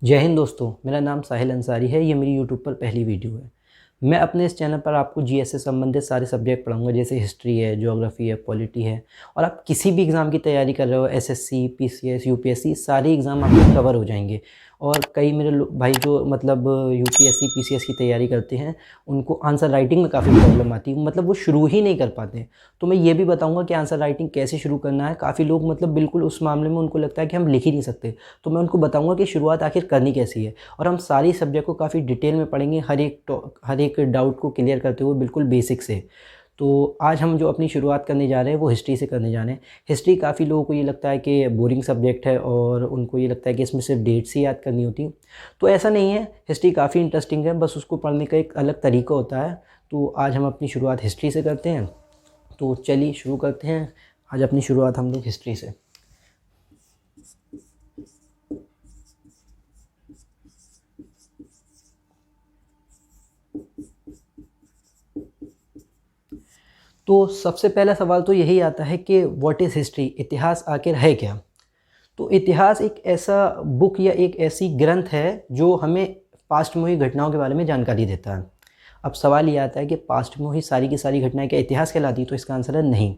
जय हिंद दोस्तों, मेरा नाम साहिल अंसारी है। ये मेरी यूट्यूब पर पहली वीडियो है। मैं अपने इस चैनल पर आपको जीएस से संबंधित सारे सब्जेक्ट पढ़ाऊंगा, जैसे हिस्ट्री है, ज्योग्राफी है, पॉलिटी है। और आप किसी भी एग्ज़ाम की तैयारी कर रहे हो, एसएससी, पीसीएस, यूपीएससी, सारे एग्ज़ाम आपके कवर हो जाएंगे। और कई मेरे भाई जो मतलब यूपीएससी पीसीएस की तैयारी करते हैं, उनको आंसर राइटिंग में काफ़ी प्रॉब्लम आती है, मतलब वो शुरू ही नहीं कर पाते। तो मैं ये भी बताऊंगा कि आंसर राइटिंग कैसे शुरू करना है। काफ़ी लोग मतलब बिल्कुल उस मामले में उनको लगता है कि हम लिख ही नहीं सकते, तो मैं उनको बताऊंगा कि शुरुआत आखिर करनी कैसी है। और हम सारी सब्जेक्ट को काफ़ी डिटेल में पढ़ेंगे, हर एक डाउट को क्लियर करते हुए बिल्कुल बेसिक से। तो आज हम जो अपनी शुरुआत करने जा रहे हैं वो हिस्ट्री से करने जा रहे हैं। हिस्ट्री काफ़ी लोगों को ये लगता है कि बोरिंग सब्जेक्ट है और उनको ये लगता है कि इसमें सिर्फ डेट्स ही याद करनी होती हैं। तो ऐसा नहीं है, हिस्ट्री काफ़ी इंटरेस्टिंग है, बस उसको पढ़ने का एक अलग तरीका होता है। तो आज हम अपनी शुरुआत हिस्ट्री से करते हैं। तो चलिए शुरू करते हैं। आज अपनी शुरुआत हम लोग हिस्ट्री से। तो सबसे पहला सवाल तो यही आता है कि व्हाट इज़ हिस्ट्री, इतिहास आखिर है क्या। तो इतिहास एक ऐसा बुक या एक ऐसी ग्रंथ है जो हमें पास्ट में हुई घटनाओं के बारे में जानकारी देता है। अब सवाल ये आता है कि पास्ट में हुई सारी की सारी घटनाएं क्या इतिहास कहलाती है, तो इसका आंसर है नहीं।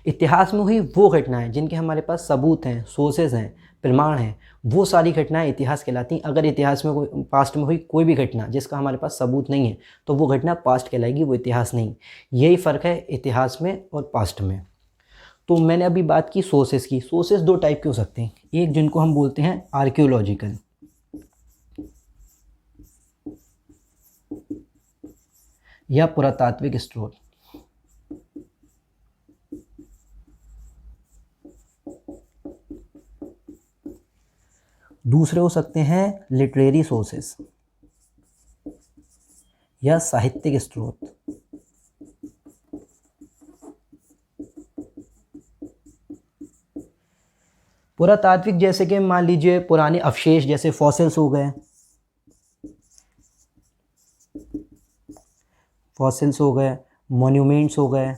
इतिहास में हुई वो घटनाएं जिनके हमारे पास सबूत हैं, सोर्सेज हैं, प्रमाण हैं, वो सारी घटनाएं इतिहास कहलाती हैं। अगर इतिहास में कोई पास्ट में हुई कोई भी घटना जिसका हमारे पास सबूत नहीं है, तो वो घटना पास्ट कहलाएगी, वो इतिहास नहीं। यही फ़र्क है इतिहास में और पास्ट में। तो मैंने अभी बात की सोर्सेज की। सोर्सेज दो टाइप के हो सकते हैं, एक जिनको हम बोलते हैं आर्कियोलॉजिकल या पुरातात्विक स्रोत। दूसरे हो सकते हैं लिटरेरी सोर्सेज या साहित्यिक स्रोत। पुरातात्विक जैसे कि मान लीजिए पुराने अवशेष, जैसे फॉसिल्स हो गए, मॉन्यूमेंट्स हो गए,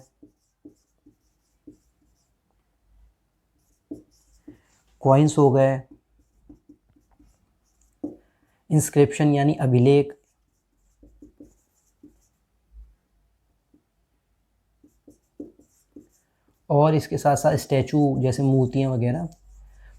कॉइन्स हो गए, इंस्क्रिप्शन यानी अभिलेख, और इसके साथ साथ स्टैचू जैसे मूर्तियाँ वगैरह।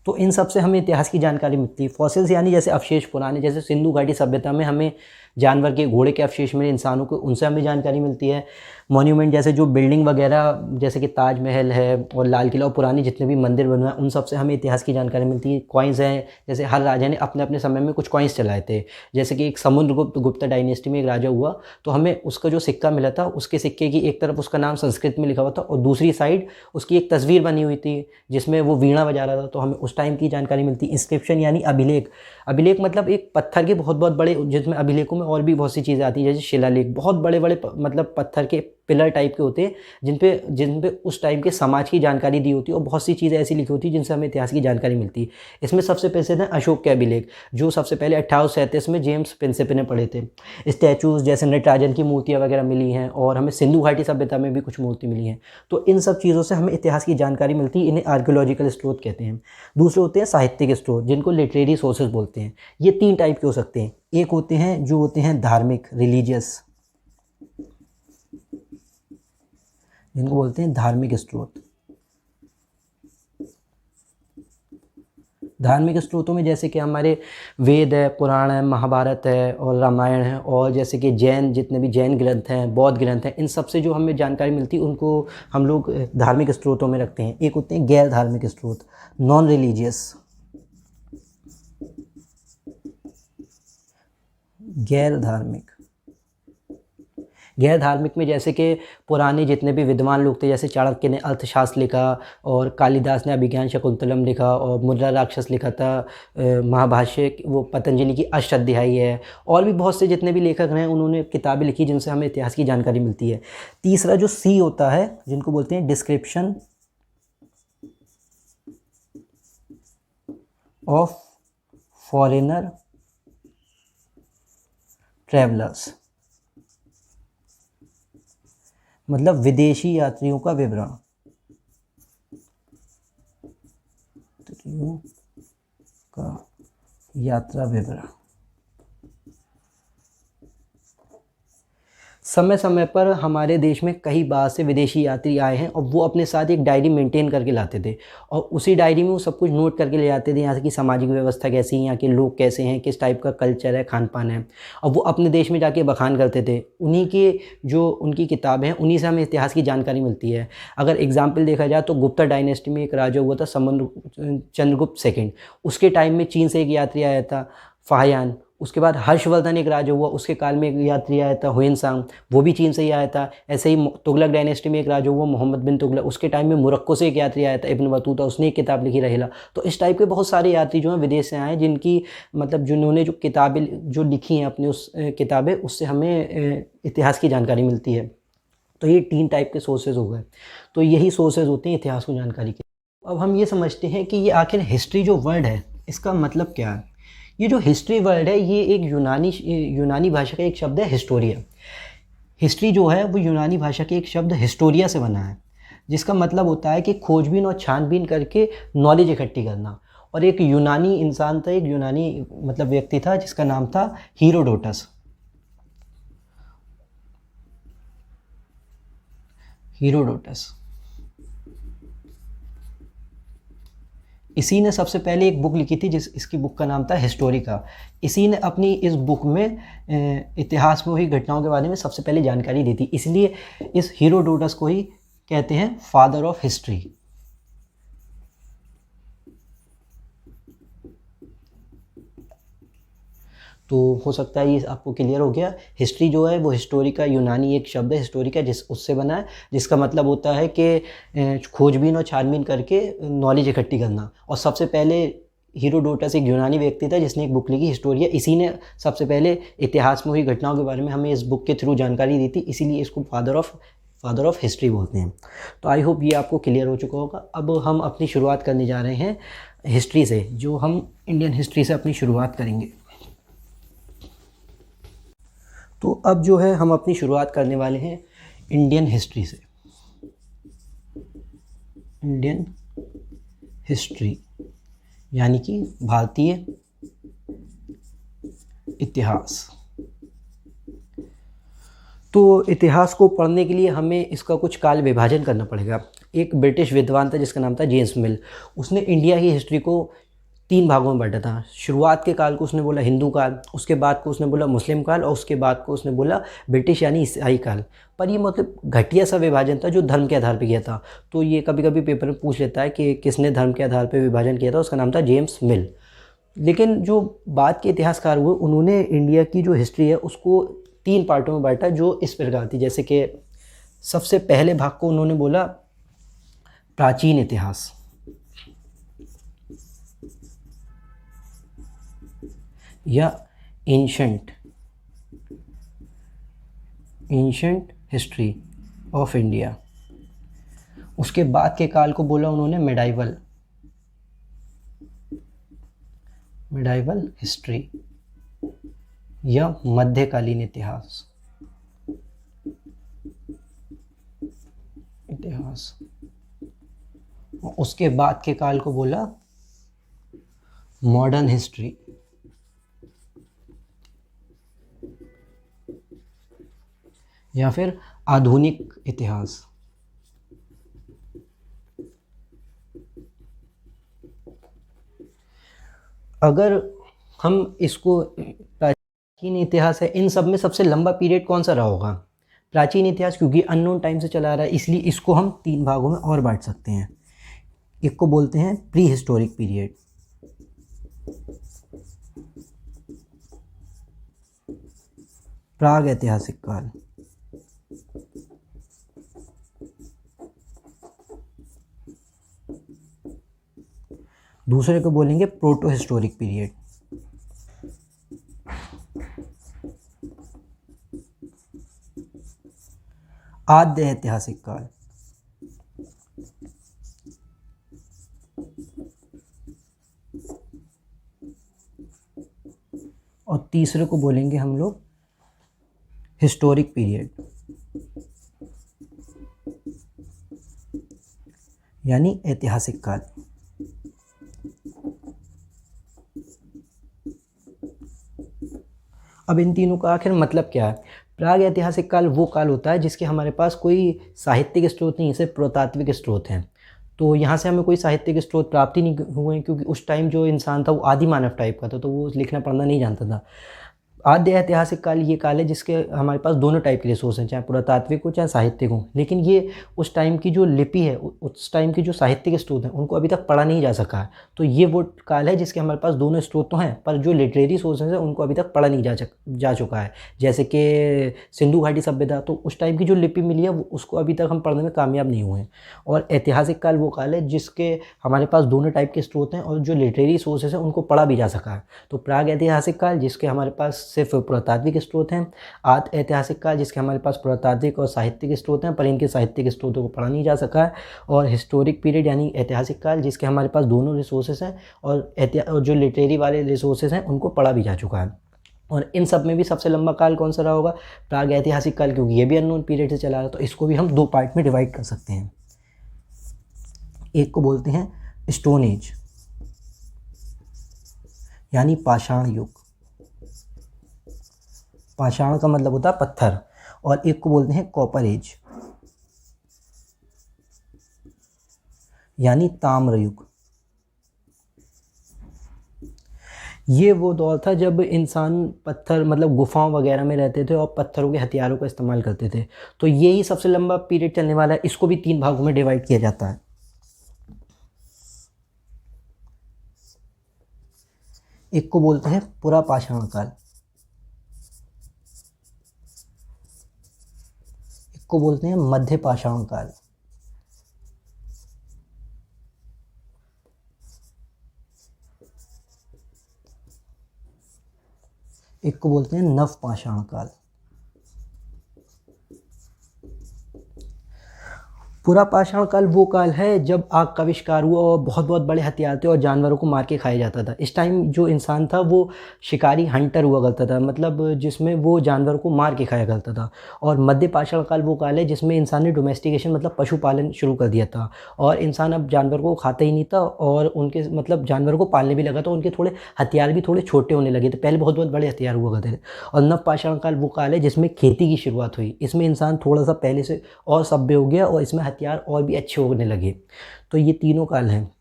तो इन सब से हमें इतिहास की जानकारी मिलती है। फॉसिल्स यानी जैसे अवशेष पुराने, जैसे सिंधु घाटी सभ्यता में हमें जानवर के, घोड़े के अवशेष मिले, इंसानों को, उनसे हमें जानकारी मिलती है। मॉन्यूमेंट जैसे जो बिल्डिंग वगैरह, जैसे कि ताजमहल है और लाल किला और पुराने जितने भी मंदिर बने हैं, उन सब से हमें इतिहास की जानकारी मिलती है। कॉइन्स हैं, जैसे हर राजा ने अपने अपने समय में कुछ कॉइन्स चलाए थे। जैसे कि एक समुद्रगुप्त, गुप्ता डायनेस्टी में एक राजा हुआ, तो हमें उसका जो सिक्का मिला था, उसके सिक्के की एक तरफ उसका नाम संस्कृत में लिखा हुआ था और दूसरी साइड उसकी एक तस्वीर बनी हुई थी जिसमें वो वीणा बजा रहा था, तो हमें उस टाइम की जानकारी मिलती है। इंस्क्रिप्शन यानी अभिलेख। अभिलेख मतलब एक पत्थर के बहुत बहुत बड़े, जिसमें अभिलेखों में और भी बहुत सी चीज़ें आती हैं, जैसे शिलालेख, बहुत बड़े बड़े मतलब पत्थर के पिलर टाइप के होते हैं, जिन पे उस टाइम के समाज की जानकारी दी होती है और बहुत सी चीज़ें ऐसी लिखी होती है जिनसे हमें इतिहास की जानकारी मिलती है। इसमें सबसे प्रसिद्ध है अशोक के अभिलेख, जो सबसे पहले 1837 में जेम्स प्रिंसिप ने पढ़े थे। स्टैचूज़ जैसे नटराजन की मूर्तियाँ वगैरह मिली हैं, और हमें सिंधु घाटी सभ्यता में भी कुछ मूर्ति मिली हैं। तो इन सब चीज़ों से हमें इतिहास की जानकारी मिलती है। इन्हें आर्कियोलॉजिकल स्रोत कहते हैं। दूसरे होते हैं साहित्यिक स्रोत, जिनको लिटरेरी सोर्सेज बोलते हैं। ये तीन टाइप के हो सकते हैं। एक होते हैं जो होते हैं धार्मिक, रिलीजियस, जिनको बोलते हैं धार्मिक स्रोत। धार्मिक स्रोतों में जैसे कि हमारे वेद है, पुराण है, महाभारत है और रामायण है, और जैसे कि जैन, जितने भी जैन ग्रंथ हैं, बौद्ध ग्रंथ हैं, इन सब से जो हमें जानकारी मिलती है उनको हम लोग धार्मिक स्रोतों में रखते हैं। एक होते हैं गैर धार्मिक स्रोत, नॉन रिलीजियस। गैर धार्मिक, गैर धार्मिक में जैसे कि पुराने जितने भी विद्वान लोग थे, जैसे चाणक्य ने अर्थशास्त्र लिखा, और कालिदास ने अभिज्ञान शकुंतलम लिखा, और मुद्रा राक्षस लिखा था महाभाष्य, वो पतंजलि की अष्टाध्यायी है, और भी बहुत से जितने भी लेखक हैं उन्होंने किताबें लिखी जिनसे हमें इतिहास की जानकारी मिलती है। तीसरा जो सी होता है, जिनको बोलते हैं डिस्क्रिप्शन ऑफ फॉरेनर ट्रैवलर्स, मतलब विदेशी यात्रियों का विवरण, यात्रियों का यात्रा विवरण। समय समय पर हमारे देश में कई बाहर से विदेशी यात्री आए हैं और वो अपने साथ एक डायरी मेंटेन करके लाते थे और उसी डायरी में वो सब कुछ नोट करके ले जाते थे, यहाँ की सामाजिक व्यवस्था कैसी है, यहाँ के लोग कैसे हैं, किस टाइप का कल्चर है, खान पान है, और वो अपने देश में जाके बखान करते थे। उन्हीं के जो उनकी किताबें हैं उन्हीं से हमें इतिहास की जानकारी मिलती है। अगर एग्जाम्पल देखा जाए तो गुप्ता डायनेस्टी में एक राजा हुआ था चंद्रगुप्त सेकेंड, उसके टाइम में चीन से एक यात्री आया था फाहियान। उसके बाद हर्षवर्धन एक राजा हुआ, उसके काल में एक यात्री आया था हुएनसांग, वो भी चीन से ही आया था। ऐसे ही तुगलक डायनेस्टी में एक राजा हुआ मोहम्मद बिन तुगलक, उसके टाइम में मोरक्को से एक यात्री आया था इब्न बतूता, उसने एक किताब लिखी रहेला। तो इस टाइप के बहुत सारे यात्री जो हैं विदेश से आए हैं, जिनकी मतलब जिन्होंने जो किताबें जो लिखी हैं अपनी उस किताबें, उससे हमें इतिहास की जानकारी मिलती है। तो ये 3 टाइप के सोर्सेज हो गए। तो यही सोर्सेज होते हैं इतिहास को जानकारी के। अब हम ये समझते हैं कि ये आखिर हिस्ट्री जो वर्ड है इसका मतलब क्या है। ये जो हिस्ट्री वर्ड है ये एक यूनानी भाषा का एक शब्द है हिस्टोरिया। हिस्ट्री जो है वो यूनानी भाषा के एक शब्द हिस्टोरिया से बना है, जिसका मतलब होता है कि खोजबीन और छानबीन करके नॉलेज इकट्ठी करना। और एक यूनानी इंसान था, एक यूनानी मतलब व्यक्ति था जिसका नाम था हीरोडोटस। हीरोडोटस इसी ने सबसे पहले एक बुक लिखी थी इसकी बुक का नाम था हिस्टोरिका। इसी ने अपनी इस बुक में इतिहास में हुई घटनाओं के बारे में सबसे पहले जानकारी दी थी, इसलिए इस हीरोडोटस को ही कहते हैं फादर ऑफ हिस्ट्री। तो हो सकता है ये आपको क्लियर हो गया। हिस्ट्री जो है वो हिस्टोरिका यूनानी एक शब्द है हिस्टोरिका, उससे बना है, जिसका मतलब होता है कि खोजबीन और छानबीन करके नॉलेज इकट्ठी करना। और सबसे पहले हीरोडोटस एक यूनानी व्यक्ति था जिसने एक बुक लिखी हिस्टोरिया। इसी ने सबसे पहले इतिहास में हुई घटनाओं के बारे में हमें इस बुक के थ्रू जानकारी दी थी, इसीलिए इसको फादर ऑफ हिस्ट्री बोलते हैं। तो आई होप ये आपको क्लियर हो चुका होगा। अब हम अपनी शुरुआत करने जा रहे हैं हिस्ट्री से, जो हम इंडियन हिस्ट्री से अपनी शुरुआत करेंगे। तो अब जो है हम अपनी शुरुआत करने वाले हैं इंडियन हिस्ट्री से। इंडियन हिस्ट्री यानी कि भारतीय इतिहास। तो इतिहास को पढ़ने के लिए हमें इसका कुछ काल विभाजन करना पड़ेगा। एक ब्रिटिश विद्वान था जिसका नाम था जेम्स मिल। उसने इंडिया की हिस्ट्री को 3 भागों में बांटा था। शुरुआत के काल को उसने बोला हिंदू काल, उसके बाद को उसने बोला मुस्लिम काल, और उसके बाद को उसने बोला ब्रिटिश यानी ईसाई काल। पर ये मतलब घटिया सा विभाजन था जो धर्म के आधार पर किया था। तो ये कभी कभी पेपर में पूछ लेता है कि किसने धर्म के आधार पर विभाजन किया था, उसका नाम था जेम्स मिल। लेकिन जो बाद के इतिहासकार हुए उन्होंने इंडिया की जो हिस्ट्री है उसको 3 पार्टों में बांटा, जो इस प्रकार थी। जैसे कि सबसे पहले भाग को उन्होंने बोला प्राचीन इतिहास, या एंशंट हिस्ट्री ऑफ इंडिया। उसके बाद के काल को बोला उन्होंने मिडाइवल हिस्ट्री, या मध्यकालीन इतिहास। उसके बाद के काल को बोला मॉडर्न हिस्ट्री, या फिर आधुनिक इतिहास। अगर हम इसको प्राचीन इतिहास है, इन सब में सबसे लंबा पीरियड कौन सा रहा होगा? प्राचीन इतिहास, क्योंकि अननोन टाइम से चला आ रहा है, इसलिए इसको हम 3 भागों में और बांट सकते हैं। एक को बोलते हैं प्री हिस्टोरिक पीरियड, प्राग ऐतिहासिक काल। दूसरे को बोलेंगे प्रोटो हिस्टोरिक पीरियड। आद्य ऐतिहासिक काल। और तीसरे को बोलेंगे हम लोग हिस्टोरिक पीरियड, यानी ऐतिहासिक काल। अब इन तीनों का आखिर मतलब क्या है? प्राग ऐतिहासिक काल वो काल होता है जिसके हमारे पास कोई साहित्यिक स्रोत नहीं, सिर्फ पुरातात्विक स्रोत हैं। तो यहाँ से हमें कोई साहित्यिक स्रोत प्राप्त ही नहीं हुए, क्योंकि उस टाइम जो इंसान था वो आदि मानव टाइप का था, तो वो लिखना पढ़ना नहीं जानता था। आद्य ऐतिहासिक काल ये काल है जिसके हमारे पास दोनों टाइप के रिसोर्स हैं, चाहे पुरातात्विक हो चाहे साहित्यिक हो। लेकिन ये उस टाइम की जो लिपि है, उस टाइम की जो साहित्यिक स्रोत हैं, उनको अभी तक पढ़ा नहीं जा सका है। तो ये वो काल है जिसके हमारे पास दोनों स्रोत तो हैं, पर जो लिटरेरी सोर्सेज हैं उनको अभी तक पढ़ा नहीं जा चुका है। जैसे कि सिंधु घाटी सभ्यता, तो उस टाइम की जो लिपि मिली है उसको अभी तक हम पढ़ने में कामयाब नहीं हुए हैं। और ऐतिहासिक काल वो काल है जिसके हमारे पास दोनों टाइप के स्रोत हैं और जो लिटरेरी सोर्सेज हैं उनको पढ़ा भी जा सका है। तो प्राग ऐतिहासिक काल जिसके हमारे पास सिर्फ पुरातात्विक स्रोत हैं, आद ऐतिहासिक काल जिसके हमारे पास पुरातात्विक और साहित्यिक स्रोत हैं पर इनके साहित्यिक स्रोतों को पढ़ा नहीं जा सका है, और हिस्टोरिक पीरियड यानी ऐतिहासिक काल जिसके हमारे पास दोनों रिसोर्सेज हैं और जो लिटरेरी वाले रिसोर्सेज हैं उनको पढ़ा भी जा चुका है। और इन सब में भी सबसे लंबा काल कौन सा रहा होगा? प्राग ऐतिहासिक काल, क्योंकि ये भी अननोन पीरियड से चला रहा है। तो इसको भी हम दो पार्ट में डिवाइड कर सकते हैं। एक को बोलते हैं स्टोन एज यानी पाषाण युग, पाषाण का मतलब होता है पत्थर, और एक को बोलते हैं कॉपर एज यानी ताम्र युग। ये वो दौर था जब इंसान पत्थर मतलब गुफाओं वगैरह में रहते थे और पत्थरों के हथियारों का इस्तेमाल करते थे। तो यही सबसे लंबा पीरियड चलने वाला है। इसको भी 3 भागों में डिवाइड किया जाता है। एक को बोलते हैं पुरा पाषाण काल, एक को बोलते हैं मध्य पाषाण काल, एक को बोलते हैं नव पाषाण काल। पूरा पाषाण काल वो काल है जब आग का आविष्कार हुआ और बहुत बहुत बड़े हथियार थे और जानवरों को मार के खाया जाता था। इस टाइम जो इंसान था वो शिकारी हंटर हुआ करता था, मतलब जिसमें वो जानवरों को मार के खाया करता था। और मध्य पाषाण काल वो काल है जिसमें इंसान ने डोमेस्टिकेशन मतलब पशुपालन शुरू कर दिया था, और इंसान अब जानवर को खाता ही नहीं था और उनके मतलब जानवरों को पालने भी लगा, तो उनके थोड़े हथियार भी थोड़े छोटे होने लगे थे। पहले बहुत बहुत बड़े हथियार हुआ करते थे। और नव पाषाण काल वो काल है जिसमें खेती की शुरुआत हुई। इसमें इंसान थोड़ा सा पहले से और सभ्य हो गया और इसमें हथियार और भी अच्छे होने लगे। तो ये तीनों काल हैं।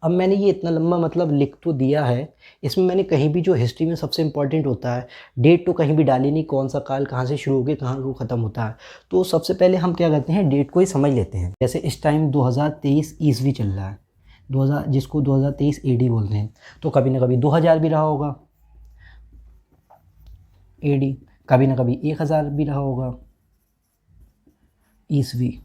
अब मैंने ये इतना लंबा मतलब लिख तो दिया है, इसमें मैंने कहीं भी जो हिस्ट्री में सबसे इम्पॉर्टेंट होता है डेट तो कहीं भी डाली नहीं, कौन सा काल कहाँ से शुरू होकर कहाँ को ख़त्म होता है। तो सबसे पहले हम क्या करते हैं, डेट को ही समझ लेते हैं। जैसे इस टाइम 2023 ईस्वी चल रहा है, 2000 जिसको 2023 AD बोलते हैं। तो कभी ना कभी 2000 भी रहा होगा AD, कभी ना कभी 1000 भी रहा होगा ईस्वी,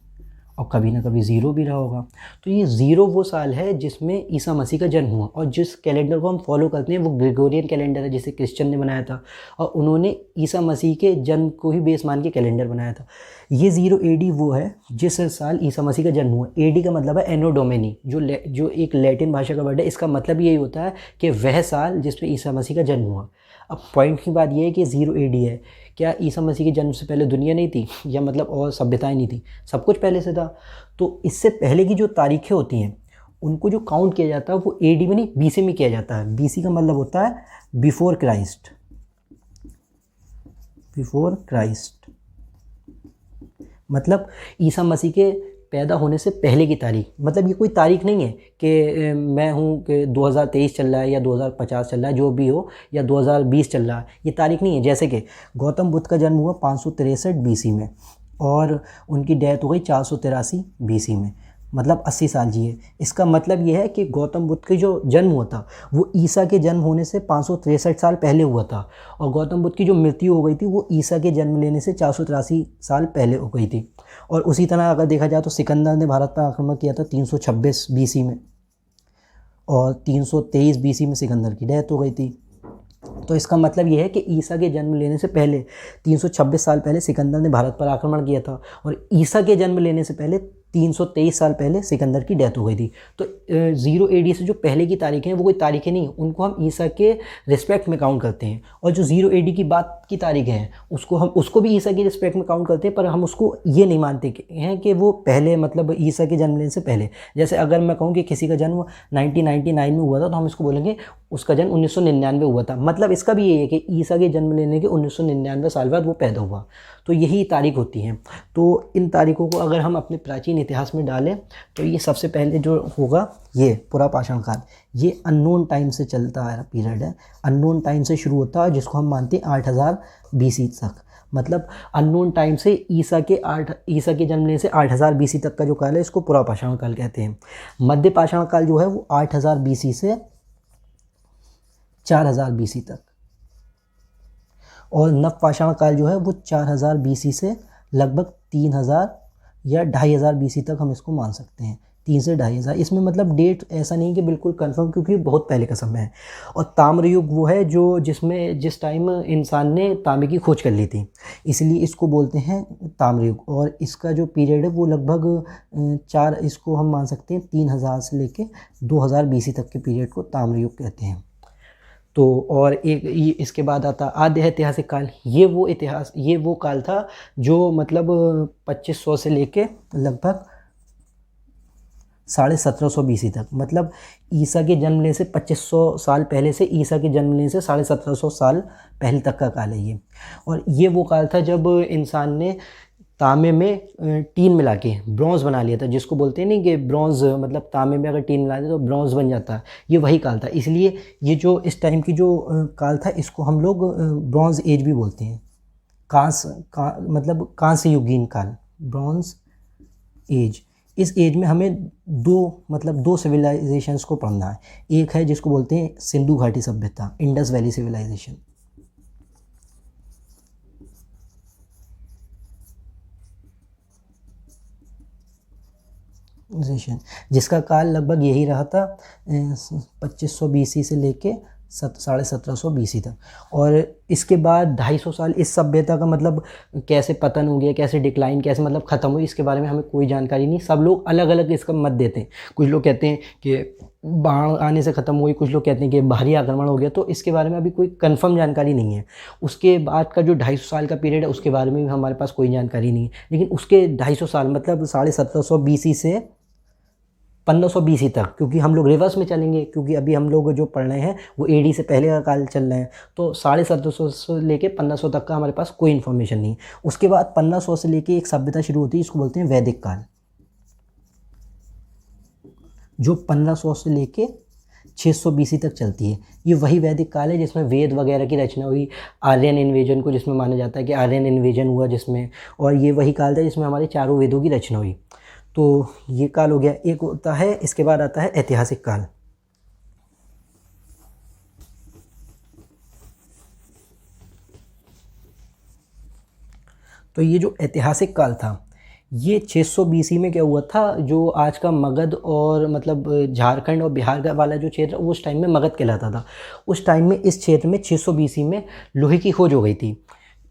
और कभी ना कभी 0 भी रहा होगा। तो ये 0 वो साल है जिसमें ईसा मसीह का जन्म हुआ, और जिस कैलेंडर को हम फॉलो करते हैं वो ग्रेगोरियन कैलेंडर है जिसे क्रिश्चियन ने बनाया था, और उन्होंने ईसा मसीह के जन्म को ही बेस मान के कैलेंडर बनाया था। ये 0 AD वो है जिस साल ईसा मसीह का जन्म हुआ। AD का मतलब है एनो डोमिनी, जो एक लैटिन भाषा का वर्ड है। इसका मतलब यही होता है कि वह साल जिसमें ईसा मसीह का जन्म हुआ। अब पॉइंट की बात यह है कि 0 AD है। क्या ईसा मसीह के जन्म से पहले दुनिया नहीं थी, या मतलब और सभ्यताएं नहीं थी? सब कुछ पहले से था। तो इससे पहले की जो तारीखें होती हैं उनको जो काउंट किया जाता है वो AD में नहीं BC में किया जाता है। BC का मतलब होता है बिफोर क्राइस्ट, बिफोर क्राइस्ट मतलब ईसा मसीह के पैदा होने से पहले की तारीख। मतलब ये कोई तारीख नहीं है कि मैं हूँ कि 2023 चल रहा है या 2050 चल रहा है, जो भी हो, या 2020 चल रहा है, ये तारीख नहीं है। जैसे कि गौतम बुद्ध का जन्म हुआ 563 BC में और उनकी डेथ हो गई 483 BC में, मतलब 80 साल जिए। इसका मतलब ये है कि गौतम बुद्ध के जो जन्म हुआ था वो ईसा के जन्म होने से 563 साल पहले हुआ था, और गौतम बुद्ध की जो मृत्यु हो गई थी वो ईसा के जन्म लेने से 483 साल पहले हो गई थी। और उसी तरह अगर देखा जाए तो सिकंदर ने भारत पर आक्रमण किया था 326 BC में, और 323 BC में सिकंदर की डेथ हो गई थी। तो इसका मतलब ये है कि ईसा के जन्म लेने से पहले 326 साल पहले सिकंदर ने भारत पर आक्रमण किया था, और ईसा के जन्म लेने से पहले 323 साल पहले सिकंदर की डेथ हो गई थी। तो 0 AD से जो पहले की तारीखें हैं वो कोई तारीखें नहीं, उनको हम ईसा के रिस्पेक्ट में काउंट करते हैं। और जो 0 AD की बात की तारीखें हैं उसको भी ईसा की रिस्पेक्ट में काउंट करते हैं, पर हम उसको ये नहीं मानते हैं कि वो पहले मतलब ईसा के जन्म लेने से पहले। जैसे अगर मैं कहूँ कि किसी का जन्म 1999 में हुआ था तो हम इसको बोलेंगे उसका जन्म 1999 हुआ था। मतलब इसका भी यही है कि ईसा के जन्म लेने के 1999 साल बाद वो पैदा हुआ। तो यही तारीख होती हैं। तो इन तारीखों को अगर हम अपने प्राचीन इतिहास में डालें तो ये सबसे पहले जो होगा ये पुरा पाषाण काल, ये अननोन टाइम से चलता आ रहा पीरियड है। अननोन टाइम से शुरू होता है जिसको हम मानते हैं 8000 BC तक। मतलब अननोन टाइम से ईसा के जन्म लेने से 8000 BC तक का जो काल है इसको पुरा पाषाण काल कहते हैं। मध्य पाषाण काल जो है वो 8000 BC से 4000 BC तक, और नव पाषाण काल जो है वो 4000 BC से लगभग 3000 या 2500 BC तक हम इसको मान सकते हैं। 3 से 2500, इसमें मतलब डेट ऐसा नहीं कि बिल्कुल कंफर्म, क्योंकि बहुत पहले का समय है। और ताम्र युग वो है जिस टाइम इंसान ने तांबे की खोज कर ली थी, इसलिए इसको बोलते हैं ताम्र युग। और इसका जो पीरियड है वो लगभग इसको हम मान सकते हैं 3000 से लेके 2000 BC तक के पीरियड को ताम्र युग कहते हैं। तो और एक ये इसके बाद आता आद्य ऐतिहासिक काल। ये वो काल था जो मतलब 2500 से लेके लगभग 1750 BC तक, मतलब ईसा के जन्म लेने से 2500 साल पहले से ईसा के जन्म लेने से 1750 साल पहले तक का काल है ये। और ये वो काल था जब इंसान ने तांबे में टीन मिला के ब्रॉन्ज़ बना लिया था, जिसको बोलते हैं नहीं कि ब्रॉन्ज़ मतलब तांबे में अगर टीन मिला दे तो ब्रॉन्ज़ बन जाता है। ये वही काल था, इसलिए ये जो इस टाइम की जो काल था इसको हम लोग ब्रॉन्ज़ एज भी बोलते हैं। मतलब कांस्य युगीन काल, ब्रॉन्ज़ एज। इस एज में हमें दो सिविलाइजेशंस को पढ़ना है। एक है जिसको बोलते हैं सिंधु घाटी सभ्यता, इंडस वैली सिविलाइजेशन, जिसका काल लगभग यही रहा था 2500 BC से लेके 1750 BC तक। और इसके बाद 250 साल इस सभ्यता का मतलब कैसे पतन हो गया, कैसे डिक्लाइन, कैसे मतलब ख़त्म हुई, इसके बारे में हमें कोई जानकारी नहीं। सब लोग अलग अलग इसका मत देते हैं। कुछ लोग कहते हैं कि बाढ़ आने से ख़त्म हुई, कुछ लोग कहते हैं कि भारी आक्रमण हो गया। तो इसके बारे में अभी कोई कंफर्म जानकारी नहीं है। उसके बाद का जो 250 साल का पीरियड है उसके बारे में भी हमारे पास कोई जानकारी नहीं है। लेकिन उसके 250 साल मतलब 1750 BC से 1500 BC तक, क्योंकि हम लोग रिवर्स में चलेंगे, क्योंकि अभी हम लोग जो पढ़ रहे हैं वो AD से पहले का काल चल रहे हैं। तो 1750 से लेके 1500 तक का हमारे पास कोई इन्फॉर्मेशन नहीं। उसके बाद 1500 से लेके एक सभ्यता शुरू होती है, इसको बोलते हैं वैदिक काल, जो 1500 से लेके 600 BC तक चलती है। ये वही वैदिक काल है जिसमें वेद वगैरह की रचना हुई, आर्यन इन्वेजन को जिसमें माना जाता है कि आर्यन इन्वेजन हुआ जिसमें, और ये वही काल था जिसमें हमारे चारों वेदों की रचना हुई। तो ये काल हो गया। एक होता है, इसके बाद आता है ऐतिहासिक काल। तो ये जो ऐतिहासिक काल था ये 600 BC में क्या हुआ था, जो आज का मगध और मतलब झारखंड और बिहार का वाला जो क्षेत्र उस टाइम में मगध कहलाता था। उस टाइम में इस क्षेत्र में 600 BC में लोहे की खोज हो गई थी।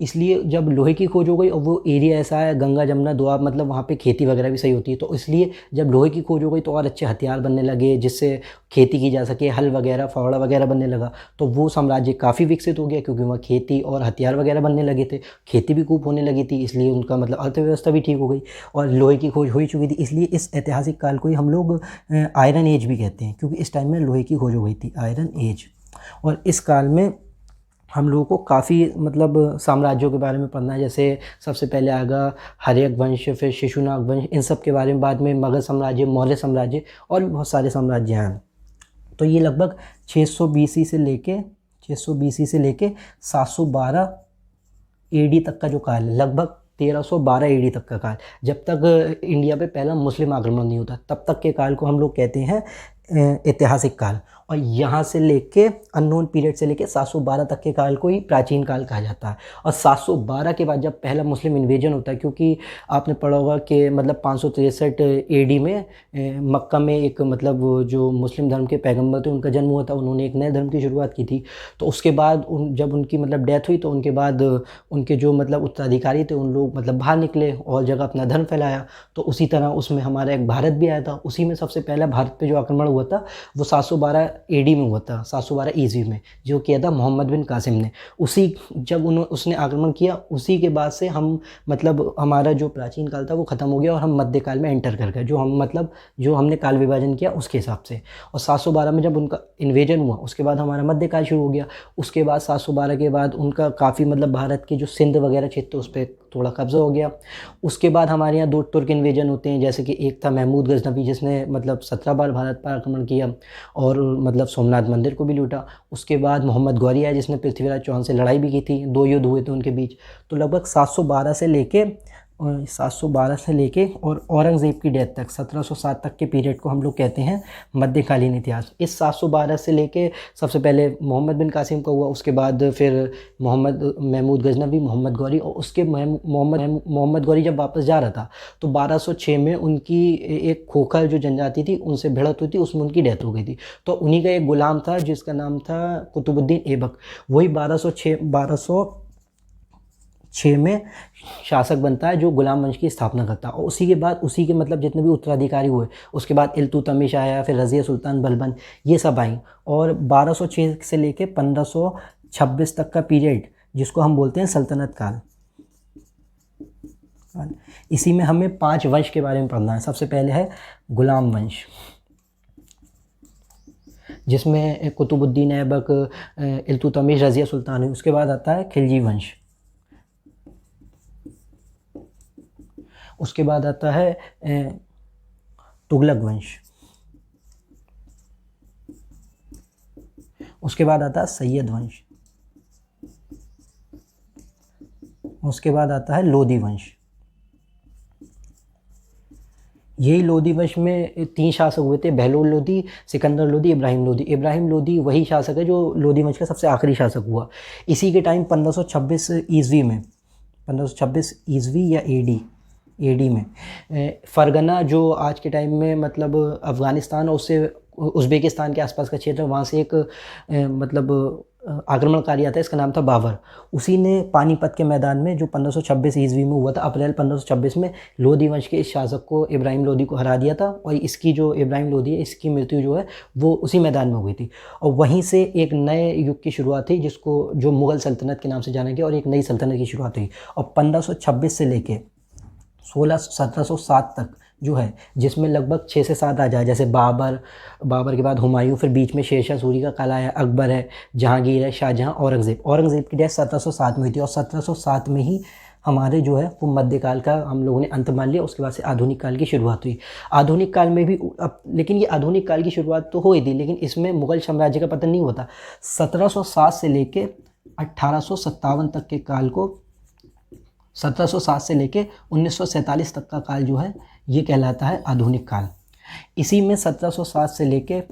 इसलिए जब लोहे की खोज हो गई और वो एरिया ऐसा है गंगा जमुना दोआब, मतलब वहाँ पे खेती वगैरह भी सही होती है, तो इसलिए जब लोहे की खोज हो गई तो और अच्छे हथियार बनने लगे जिससे खेती की जा सके, हल वगैरह फावड़ा वगैरह बनने लगा। तो वो साम्राज्य काफ़ी विकसित हो गया क्योंकि वहाँ खेती और हथियार वगैरह बनने लगे थे, खेती भी खूब होने लगी थी, इसलिए उनका मतलब अर्थव्यवस्था भी ठीक हो गई और लोहे की खोज हो ही चुकी थी। इसलिए इस ऐतिहासिक काल को ही हम लोग आयरन एज भी कहते हैं, क्योंकि इस टाइम में लोहे की खोज हो गई थी, आयरन एज। और इस काल में हम लोगों को काफ़ी मतलब साम्राज्यों के बारे में पढ़ना है। जैसे सबसे पहले आएगा हर्यक वंश, फिर शिशुनाग वंश, इन सब के बारे में, बाद में मगध साम्राज्य, मौर्य साम्राज्य और भी बहुत सारे साम्राज्य हैं। तो ये लगभग 600 BC से लेके 712 AD तक का जो काल है, लगभग 1312 AD तक का काल, जब तक इंडिया पे पहला मुस्लिम आक्रमण नहीं होता, तब तक के काल को हम लोग कहते हैं ऐतिहासिक काल, और यहाँ से लेके अननोन पीरियड से लेके 712 तक के काल को ही प्राचीन काल कहा जाता है। और 712 के बाद जब पहला मुस्लिम इन्वेजन होता है, क्योंकि आपने पढ़ा होगा कि मतलब 563 एडी में मक्का में एक मतलब वो जो मुस्लिम धर्म के पैगंबर थे उनका जन्म हुआ था, उन्होंने एक नए धर्म की शुरुआत की थी। तो उसके बाद जब उनकी मतलब डेथ हुई तो उनके बाद उनके जो मतलब उत्तराधिकारी थे उन लोग मतलब बाहर निकले और जगह अपना धर्म फैलाया। तो उसी तरह उसमें हमारा एक भारत भी आया था, उसी में सबसे पहला भारत पे जो आक्रमण हुआ था वो 712 एडी में हुआ था, 712 ईस्वी में, जो किया था मोहम्मद बिन कासिम ने। उसी जब उसने आक्रमण किया, उसी के बाद से हम मतलब हमारा जो प्राचीन काल था वो ख़त्म हो गया और हम मध्यकाल में एंटर कर गए, जो हम मतलब जो हमने काल विभाजन किया उसके हिसाब से। और 712 में जब उनका इन्वेजन हुआ उसके बाद हमारा मध्यकाल शुरू हो गया। उसके बाद 712 के बाद उनका काफ़ी मतलब भारत के जो सिंध वगैरह क्षेत्र उस पर थोड़ा कब्ज़ा हो गया। उसके बाद हमारे यहाँ 2 तुर्क इन्वेजन होते हैं, जैसे कि एक था महमूद गजनवी जिसने मतलब 17 बार भारत पर आक्रमण किया और मतलब सोमनाथ मंदिर को भी लूटा। उसके बाद मोहम्मद गौरी आया जिसने पृथ्वीराज चौहान से लड़ाई भी की थी, 2 युद्ध हुए थे उनके बीच। तो लगभग 712 से लेके और औरंगज़ेब की डेथ तक 1707 तक के पीरियड को हम लोग कहते हैं मध्यकालीन इतिहास। इस 712 से लेके सबसे पहले मोहम्मद बिन कासिम का हुआ, उसके बाद फिर महमूद गजनवी, मोहम्मद गौरी, और उसके मोहम्मद गौरी जब वापस जा रहा था तो 1206 में उनकी एक खोखर जो जनजाति थी उनसे भिड़त हुई थी, उसमें उनकी डेथ हो गई थी। तो उन्हीं का एक गुलाम था जिसका नाम था कुतुबुद्दीन ऐबक, वही 1206 में शासक बनता है जो गुलाम वंश की स्थापना करता है। और उसी के बाद उसी के मतलब जितने भी उत्तराधिकारी हुए, उसके बाद इल्तुतमिश आया, फिर रज़िया सुल्तान बलबन, ये सब आई। और 1206 से लेके 1526 तक का पीरियड जिसको हम बोलते हैं सल्तनत काल, इसी में हमें 5 वंश के बारे में पढ़ना है। सबसे पहले है गुलाम वंश जिसमें कुतुबुद्दीन ऐबक, इल्तुतमिश, रज़िया सुल्तान है। उसके बाद आता है खिलजी वंश, उसके बाद आता है तुगलक वंश, उसके बाद आता है सैयद वंश, उसके बाद आता है लोधी वंश। यही लोधी वंश में 3 शासक हुए थे, बहलोल लोधी, सिकंदर लोधी, इब्राहिम लोधी। इब्राहिम लोधी वही शासक है जो लोधी वंश का सबसे आखिरी शासक हुआ। इसी के टाइम 1526 ईस्वी में, 1526 ईस्वी या एडी में फ़रगना जो आज के टाइम में मतलब अफ़गानिस्तान और उससे उज़्बेकिस्तान के आसपास का क्षेत्र, वहाँ से एक मतलब आक्रमणकारी आता है, इसका नाम था बाबर। उसी ने पानीपत के मैदान में जो 1526 ईस्वी में हुआ था, अप्रैल 1526 में, लोधी वंश के इस शासक को, इब्राहिम लोधी को हरा दिया था। और इसकी जो इब्राहिम लोधी है इसकी मृत्यु जो है वो उसी मैदान में हुई थी। और वहीं से एक नए युग की शुरुआत थी जिसको जो मुग़ल सल्तनत के नाम से जाना गया, और एक नई सल्तनत की शुरुआत हुई। और 1526 से लेके 1707 तक जो है, जिसमें लगभग 6 से 7 राजा, जैसे बाबर के बाद हुमायूं, फिर बीच में शेरशाह सूरी का काल आया, अकबर है, जहांगीर है, शाहजहां, औरंगज़ेब की डेथ 1707 में हुई थी। और 1707 में ही हमारे जो है वो मध्यकाल का हम लोगों ने अंत मान लिया। उसके बाद से आधुनिक काल की शुरुआत हुई। आधुनिक काल में भी लेकिन ये आधुनिक काल की शुरुआत तो हुई थी, लेकिन इसमें मुग़ल साम्राज्य का पतन नहीं होता। 1707 से लेके 1857 तक के काल को, 1707 से लेके 1947 तक का काल जो है ये कहलाता है आधुनिक काल। इसी में 1707 से लेके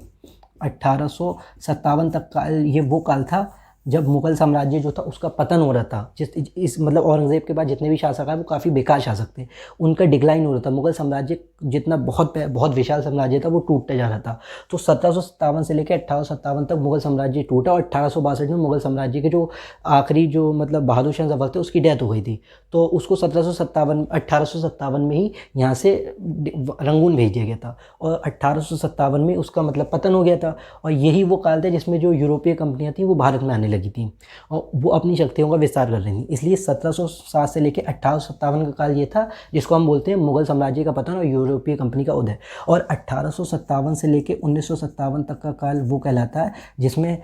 1857 तक का ये वो काल था जब मुग़ल साम्राज्य जो था उसका पतन हो रहा था। इस मतलब औरंगज़ेब के बाद जितने भी शासक आए वो काफ़ी बेकार शासक थे, उनका डिक्लाइन हो रहा था। मुग़ल साम्राज्य जितना बहुत विशाल साम्राज्य था वो टूटता जा रहा था। तो 1757 से लेकर 1857 तक मुग़ल साम्राज्य टूटा, और 1862 में मुग़ल साम्राज्य के जो आखिरी जो मतलब बहादुर शाह जफ़र थे उसकी डेथ हो गई थी। तो उसको 1857 में ही यहाँ से रंगून भेज दिया गया था, और 1857 में उसका मतलब पतन हो गया था। और यही वो काल था जिसमें जो यूरोपीय कंपनियाँ थी वो भारत में आने लगी थी और वो अपनी शक्तियों का विस्तार कर रही थी। इसलिए 1707 से लेकर 1857 का काल ये था जिसको हम बोलते हैं मुग़ल साम्राज्य का पतन और यूरोपीय कंपनी का उदय। और 1857 से लेकर 1957 तक का काल वो कहलाता है जिसमें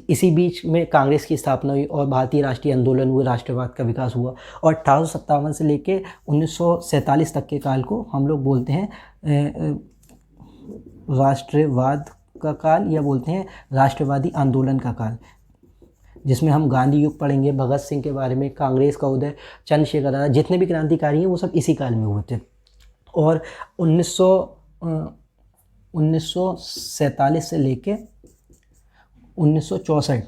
इसी बीच में कांग्रेस की स्थापना हुई और भारतीय राष्ट्रीय आंदोलन हुए, राष्ट्रवाद का विकास हुआ। और 1857 से लेकर 1947 तक के काल को हम लोग बोलते हैं राष्ट्रवाद का काल, या बोलते हैं राष्ट्रवादी आंदोलन का काल, जिसमें हम गांधी युग पढ़ेंगे, भगत सिंह के बारे में, कांग्रेस का उदय, चंद्रशेखर आज़ाद, जितने भी क्रांतिकारी हैं वो सब इसी काल में हुए थे। और 1947 से लेके 1964,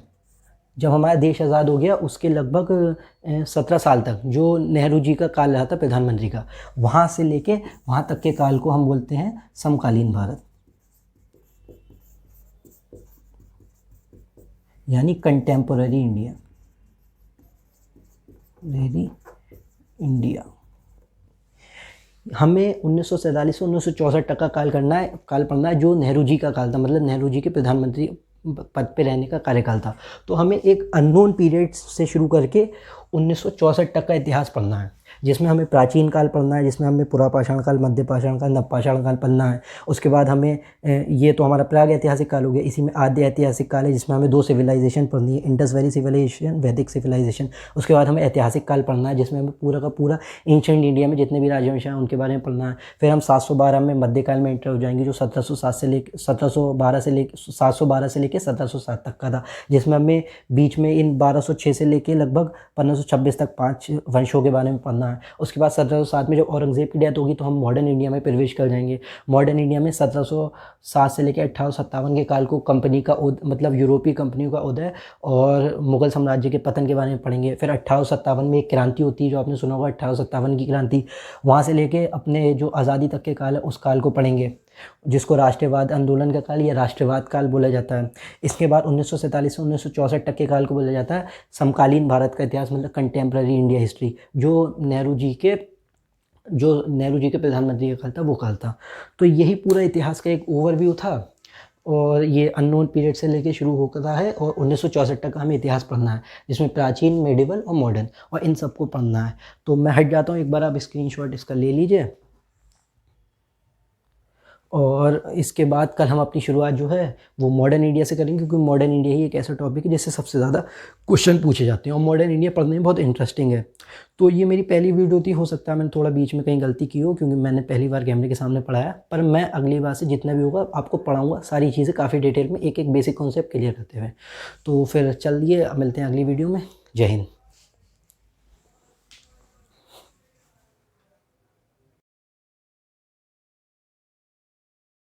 जब हमारा देश आज़ाद हो गया, उसके लगभग 17 साल तक जो नेहरू जी का काल रहा था प्रधानमंत्री का, वहाँ से लेके वहाँ तक के काल को हम बोलते हैं समकालीन भारत, यानी कंटेम्पोररी इंडिया। हमें 1947 से 1964 तक का काल पढ़ना है, जो नेहरू जी का काल था, मतलब नेहरू जी के प्रधानमंत्री पद पे रहने का कार्यकाल था। तो हमें एक अननोन पीरियड से शुरू करके 1964 तक का इतिहास पढ़ना है, जिसमें हमें प्राचीन काल पढ़ना है, जिसमें हमें पुरापाषाण काल, मध्य पाषाण काल, नवपाषाण काल पढ़ना है। उसके बाद हमें ये तो हमारा प्राग ऐतिहासिक काल हो गया, इसी में आद्य ऐतिहासिक काल है, जिसमें हमें 2 सिविलाइजेशन पढ़नी है, इंडस वैली सिविलाइजेशन, वैदिक सिविलाइजेशन। उसके बाद हमें ऐतिहासिक काल पढ़ना है, जिसमें हमें पूरा का पूरा एंशिएंट इंडिया में जितने भी राजवंश हैं उनके बारे में पढ़ना है। फिर हम 712 में मध्यकाल में एंटर हो जाएंगे, जो 1712 से लेकर 1707 तक का था, जिसमें हमें बीच में इन 1206 से लेकर लगभग 1526 तक 5 वंशों के बारे में पढ़ना है। उसके बाद 1707 में जब औरंगजेब की डेथ होगी तो हम मॉडर्न इंडिया में प्रवेश कर जाएंगे। मॉडर्न इंडिया में 1707 से लेकर 1857 के काल को कंपनी का मतलब यूरोपीय कंपनियों का उदय और मुगल साम्राज्य के पतन के बारे में पढ़ेंगे। फिर 1857 में एक क्रांति होती है, जो आपने सुना होगा 1857 की क्रांति। वहाँ से लेके अपने जो आज़ादी तक के काल है उस काल को पढ़ेंगे, जिसको राष्ट्रवाद आंदोलन का काल या राष्ट्रवाद काल बोला जाता है। इसके बाद 1947 से 1964 तक के काल को बोला जाता है समकालीन भारत का इतिहास, मतलब कंटेम्प्रेरी इंडिया हिस्ट्री, जो नेहरू जी के प्रधानमंत्री का काल था, वो काल था। तो यही पूरा इतिहास का एक ओवरव्यू था, और ये अननोन पीरियड से लेके शुरू होता है और 1964 तक हमें इतिहास पढ़ना है, जिसमें प्राचीन, मेडिवल और मॉडर्न, और इन सबको पढ़ना है। तो मैं हट जाता हूँ, एक बार आप स्क्रीनशॉट इसका ले लीजिए। और इसके बाद कल हम अपनी शुरुआत जो है वो मॉडर्न इंडिया से करेंगे, क्योंकि मॉडर्न इंडिया ही एक ऐसा टॉपिक है जिससे सबसे ज़्यादा क्वेश्चन पूछे जाते हैं, और मॉडर्न इंडिया पढ़ने में बहुत इंटरेस्टिंग है। तो ये मेरी पहली वीडियो थी, हो सकता है मैंने थोड़ा बीच में कहीं गलती की हो, क्योंकि मैंने पहली बार कैमरे के सामने पढ़ाया, पर मैं अगली बार से जितना भी होगा आपको पढ़ाऊँगा, सारी चीज़ें काफ़ी डिटेल में, एक एक बेसिक कॉन्सेप्ट क्लियर करते हुए। तो फिर चलिए मिलते हैं अगली वीडियो में। जय हिंद।